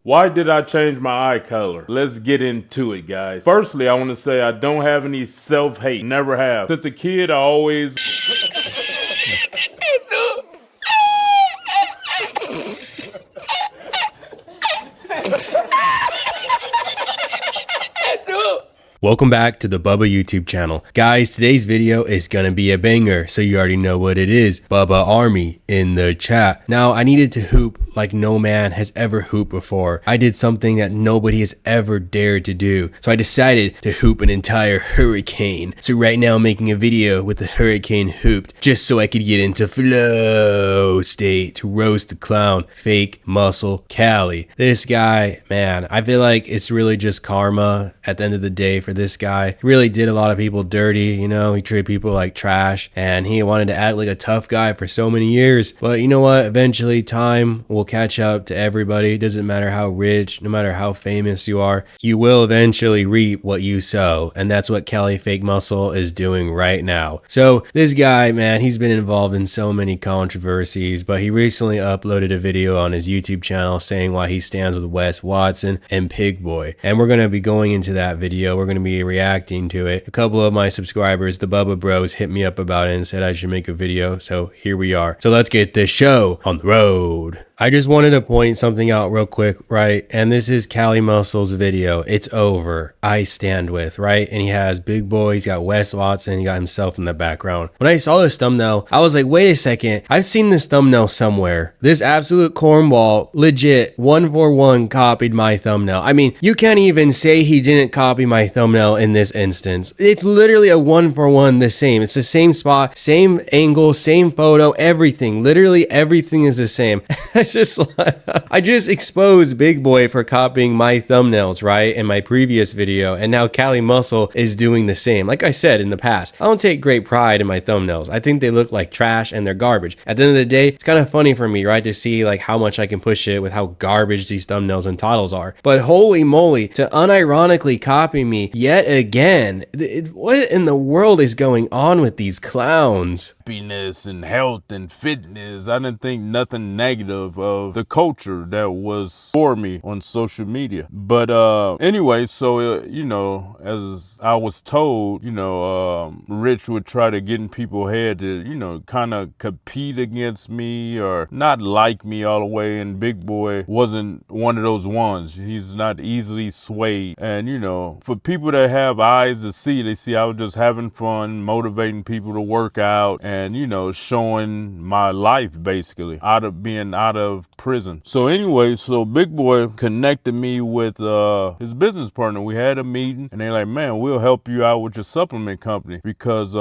Why did I change my eye color? Let's get into it, guys. Firstly, I want to say I don't have any self-hate. Never have. Since a kid, I always... Welcome back to the Bubba YouTube channel. Guys, today's video is gonna be a banger, so you already know what it is. Bubba Army in the chat. Now, I needed to hoop like no man has ever hooped before. I did something that nobody has ever dared to do. So I decided to hoop an entire hurricane. So right now I'm making a video with the hurricane hooped, just so I could get into flow state to roast the clown, fake muscle Cali. This guy, man, I feel like it's really just karma at the end of the day for this guy. He really did a lot of people dirty, you know, he treated people like trash and he wanted to act like a tough guy for so many years. But you know what? Eventually time will catch up to everybody. It doesn't matter how rich, no matter how famous you are, you will eventually reap what you sow. And that's what Cali Fake Muscle is doing right now. So this guy, man, he's been involved in so many controversies, but he recently uploaded a video on his YouTube channel saying why he stands with Wes Watson and Pig Boy. And we're going to be going into that video. We're going to be reacting to it. A couple of my subscribers, the Bubba Bros, hit me up about it and said I should make a video. So here we are. So let's get this show on the road. I just wanted to point something out real quick, right? And this is Cali Muscle's video. It's over. I stand with, right? And he has Big Boy, he's got Wes Watson, he got himself in the background. When I saw this thumbnail, I was like, wait a second. I've seen this thumbnail somewhere. This absolute cornball, legit, 1-for-1 copied my thumbnail. I mean, you can't even say he didn't copy my thumbnail in this instance. It's literally a 1-for-1 the same. It's the same spot, same angle, same photo, everything. Literally everything is the same. Just I just exposed Big Boy for copying my thumbnails, right, in my previous video, and now Cali Muscle is doing the same. Like I said in the past, I don't take great pride in my thumbnails. I think they look like trash and they're garbage. At the end of the day, it's kind of funny for me, right, to see like how much I can push it with how garbage these thumbnails and titles are. But holy moly, to unironically copy me yet again, what in the world is going on with these clowns? Happiness and health and fitness. I didn't think nothing negative of the culture that was for me on social media. But anyway, so you know, as I was told, you know, Rich would try to get in people's head to, you know, kind of compete against me or not like me all the way. And Big Boy wasn't one of those ones. He's not easily swayed. And you know, for people that have eyes to see, they see I was just having fun, motivating people to work out and, you know, showing my life basically out of being out of prison. So anyway, so Big Boy connected me with his business partner. We had a meeting and they're like, man, we'll help you out with your supplement company, because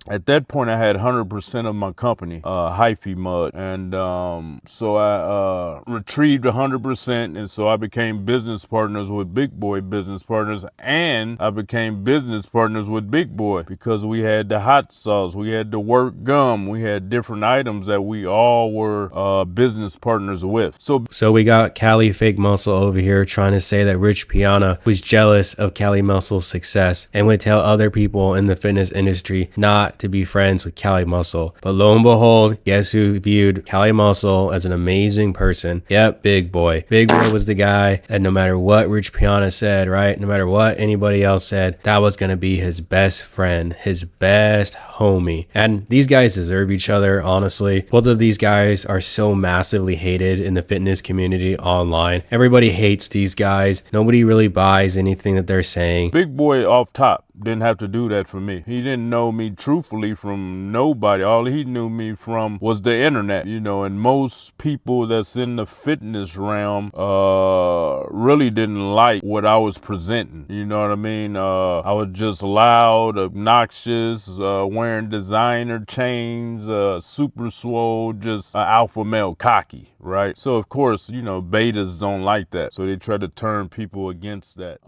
at that point I had 100% of my company, Hyphy Mud, and so I retrieved 100%, and so I became business partners with Big Boy business partners, and I became business partners with Big Boy because we had the hot sauce, we had the work gum, we had different items that we all were business partners with. So we got Cali Fake Muscle over here trying to say that Rich Piana was jealous of Cali Muscle's success and would tell other people in the fitness industry not to be friends with Cali Muscle. But lo and behold, guess who viewed Cali Muscle as an amazing person? Yep, Big Boy. Big Boy was the guy that no matter what Rich Piana said, right, no matter what anybody else said, that was going to be his best friend, his best homie. And these guys deserve each other, honestly. Both of these guys are so massively hated in the fitness community online. Everybody hates these guys. Nobody really buys anything that they're saying. Big Boy off top didn't have to do that for me. He didn't know me truthfully from nobody. All he knew me from was the internet, you know, and most people that's in the fitness realm really didn't like what I was presenting. You know what I mean? I was just loud, obnoxious, wearing designer chains, super swole, just alpha male cocky, right? So of course, you know, betas don't like that. So they try to turn people against that.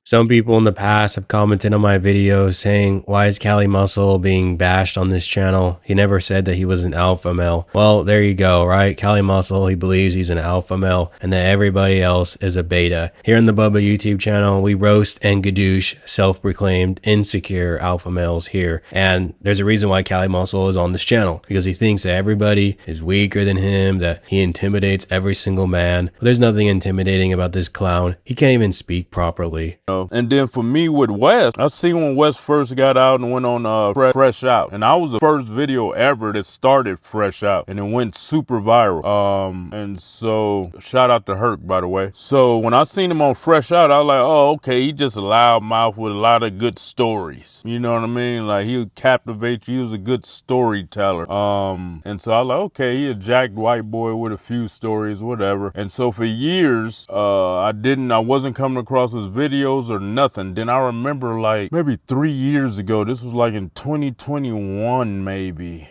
Some people in the past have commented on my my videos saying, why is Cali Muscle being bashed on this channel? He never said that he was an alpha male. Well, there you go, right? Cali Muscle, he believes he's an alpha male and that everybody else is a beta. Here in the Bubba YouTube channel, we roast and gadoosh self-proclaimed insecure alpha males here. And there's a reason why Cali Muscle is on this channel, because he thinks that everybody is weaker than him, that he intimidates every single man. But there's nothing intimidating about this clown. He can't even speak properly. And then for me with Wes, I see when Wes first got out and went on Fresh Out, and I was the first video ever that started Fresh Out, and it went super viral. And so shout out to Herc, by the way. So when I seen him on Fresh Out, I was like, oh, okay, he just a loudmouth with a lot of good stories. You know what I mean? Like, he would captivate you. He was a good storyteller. And so I was like, okay, he a jacked white boy with a few stories, whatever. And so for years, I wasn't coming across his videos or nothing. Then I remember like maybe 3 years ago, this was like in 2021 maybe,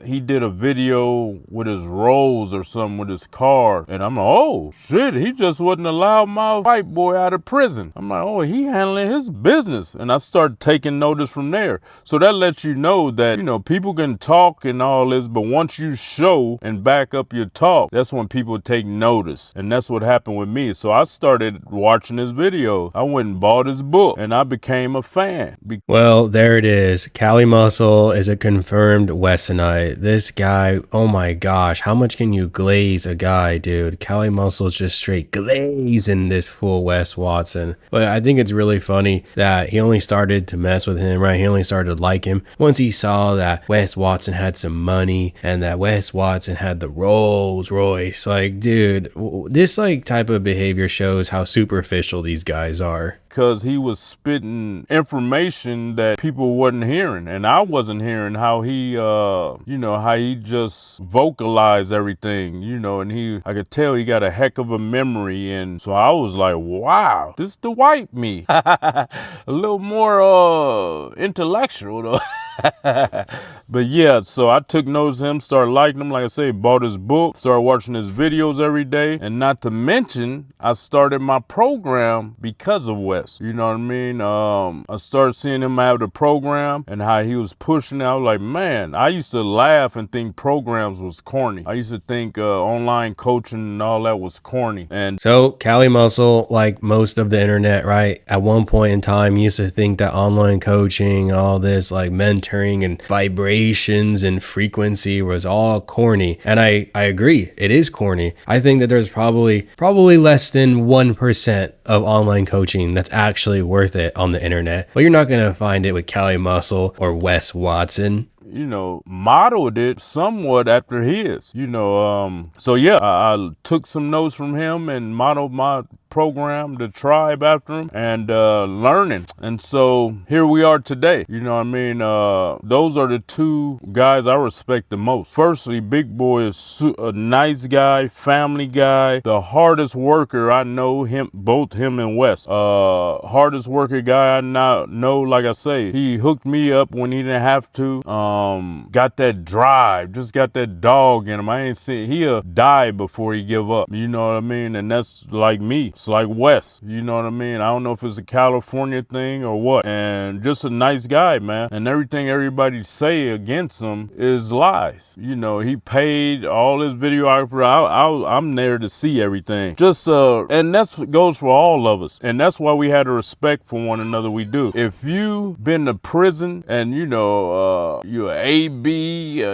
he did a video with his Rolls or something with his car, and I'm like, oh shit, he just wasn't a loudmouth white boy out of prison. I'm like, oh, he handling his business. And I started taking notice from there. So that lets you know that, you know, people can talk and all this, but once you show and back up your talk, that's when people take notice. And that's what happened with me. So I started watching his video. I went and bought his book, and I became a fan. Well, there it is. Cali Muscle is a confirmed Westonite. This guy, oh my gosh, how much can you glaze a guy, dude? Cali Muscle's just straight glazing this fool Wes Watson. But I think it's really funny that he only started to mess with him, right? He only started to like him once he saw that Wes Watson had some money and that Wes Watson had the Rolls Royce. Like, dude, this like type of behavior shows how superficial these guys are. Because he was spitting information that people wasn't hearing, and I wasn't hearing how he, how he just vocalized everything, and I could tell he got a heck of a memory, and so I was like, wow, this is the white me. A little more intellectual though. But yeah, so I took notice of him, started liking him, like I say, bought his book, started watching his videos every day, and not to mention, I started my program because of Wes. You know what I mean? I started seeing him have the program and how he was pushing it. I was like, man, I used to laugh and think programs was corny. I used to think online coaching and all that was corny. And so Cali Muscle, like most of the internet, right, at one point in time used to think that online coaching, all this like mentoring and vibrations and frequency was all corny. And I agree, it is corny. I think that there's probably less than 1% of online coaching that's actually worth it on the internet. But you're not going to find it with Cali Muscle or Wes Watson. Modeled it somewhat after his, so yeah, I took some notes from him and modeled my program, the tribe, after him, and learning. And so here we are today. You know what I mean? Those are the two guys I respect the most. Firstly, Big Boy is a nice guy, family guy, the hardest worker I know, both him and Wes. Hardest worker guy I know, like I say, he hooked me up when he didn't have to. Got that drive, just got that dog in him. I ain't seen, he'll die before he give up. You know what I mean? And that's like me. It's like Wes, you know what I mean? I don't know if it's a California thing or what. And just a nice guy, man. And everything everybody say against him is lies. He paid all his videographer. I'm there to see everything. And that's goes for all of us. And that's why we had a respect for one another. We do. If you been to prison and you're AB,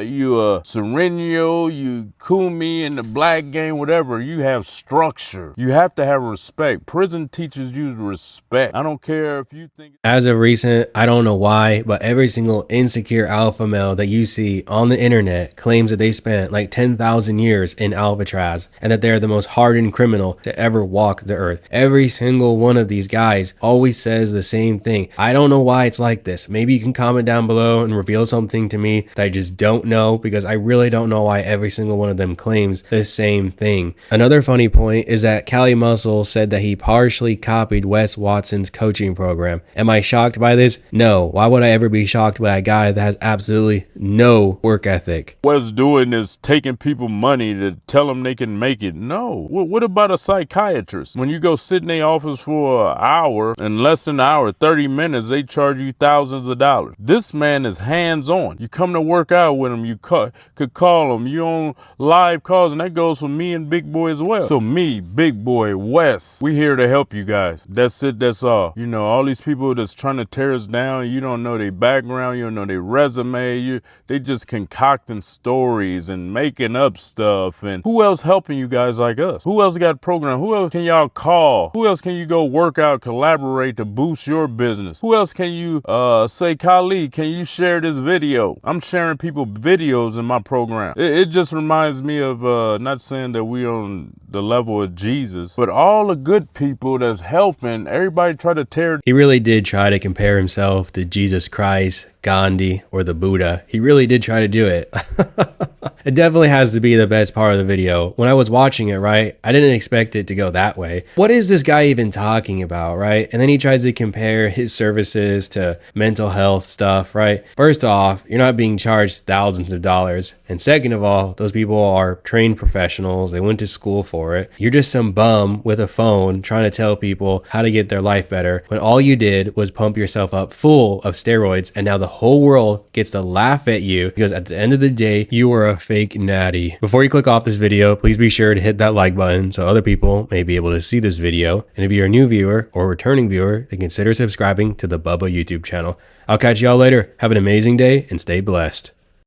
you a Sereno, you Kumi in the black game, whatever, you have structure. You have to have respect. Prison teaches you respect. I don't care if you think. As of recent, I don't know why, but every single insecure alpha male that you see on the internet claims that they spent like 10,000 years in Alcatraz and that they're the most hardened criminal to ever walk the earth. Every single one of these guys always says the same thing. I don't know why it's like this. Maybe you can comment down below and reveal something to me that I just don't know, because I really don't know why every single one of them claims the same thing. Another funny point is that Cali Muscle said that he partially copied Wes Watson's coaching program. Am I shocked by this? No. Why would I ever be shocked by a guy that has absolutely no work ethic? What's doing is taking people money to tell them they can make it. No. What about a psychiatrist? When you go sit in their office for an hour, in less than an hour, 30 minutes, they charge you thousands of dollars. This man is hands-on. You come to work out with him, you could call him. You on live calls, and that goes for me and Big Boy as well. So me, Big Boy, Wes, we here to help you guys. That's it, that's all. You know, all these people that's trying to tear us down, you don't know their background, you don't know their resume, they just concocting stories and making up stuff. And who else helping you guys like us? Who else got program? Who else can y'all call? Who else can you go work out, collaborate to boost your business? Who else can you say, Cali, can you share this video? I'm sharing people videos in my program. It just reminds me of not saying that we on the level of Jesus, but all the good people that's helping, everybody try to tear. He really did try to compare himself to Jesus Christ, Gandhi, or the Buddha. He really did try to do it. It definitely has to be the best part of the video. When I was watching it, right, I didn't expect it to go that way. What is this guy even talking about, right? And then he tries to compare his services to mental health stuff, right? First off, you're not being charged thousands of dollars. And second of all, those people are trained professionals. They went to school for it. You're just some bum with a phone trying to tell people how to get their life better when all you did was pump yourself up full of steroids, and now the whole world gets to laugh at you because at the end of the day, you were a fake natty. Before you click off this video, please be sure to hit that like button so other people may be able to see this video. And if you're a new viewer or returning viewer, then consider subscribing to the Bubba YouTube channel. I'll catch y'all later. Have an amazing day and stay blessed.